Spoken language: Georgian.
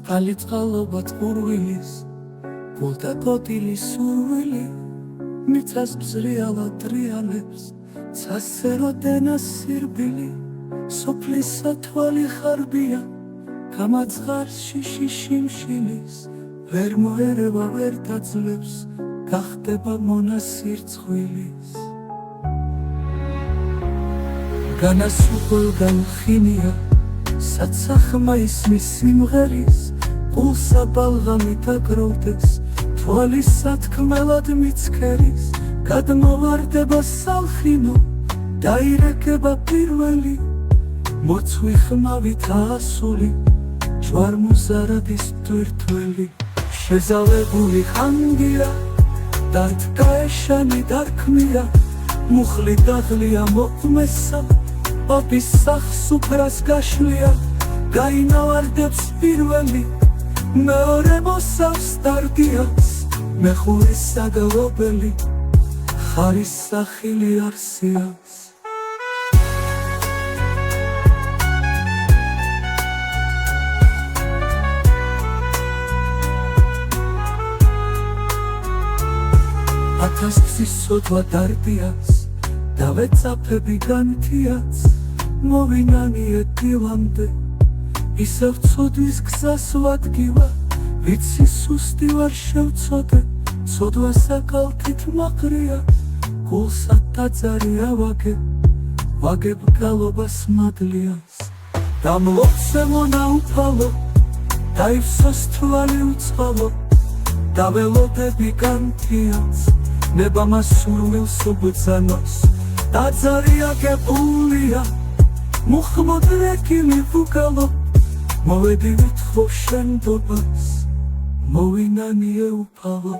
Aliწყალობა ტყურვილის გულთა კოტილის სურვილი მიწას ბზრიალა ტრიალებს წასერო დენას სირბილი სოფლისა თვალი ხარბია გამაცხარში შიშიმშილის ვერ მოერევა ვერ დაძლებს გახდება მონასირცხვილის განასუხულგან ხინია საცახმა ისმის სიმღერის გულსა ბალღამი დაგროვდეს თვალის სათქმელად მიცქერის გადმოვარდება სალხინო დაირეკება პირველი მოცვი ხმავით ასული ჯვარმუზარადის თვირთველი შეზავებული ხანგია დარდგაეშანი დარქმია მუხლი დაღლია მოყმესა პაპის სახს უფრას გაშლია გაინავარდებს პირველი მეორე მოსავს დარდიას მეხურის საგალობელი ხარის სახილი არსიას ათასგზის სოდვა დარდიას დავეწაფები განთიაც მოვინანიე დილამდე ისევ ცოდვის გზას ვადგივა ვიცი სუსტი ვარ შევწოდე ცოდვა საკალთით მაყრია გულსა დაძარია ვაგებ გალობას მადლიანს დამლოცე მონა უფალო დაივსოს თვალი უწყალო დაველოდები განთიაც ნება სურვილს უბრძანოს დაძარია გებულია მუხმოდრეკილი ვუგალო მოვედი ვითხოვ შენდობას მოვინანიე უფალო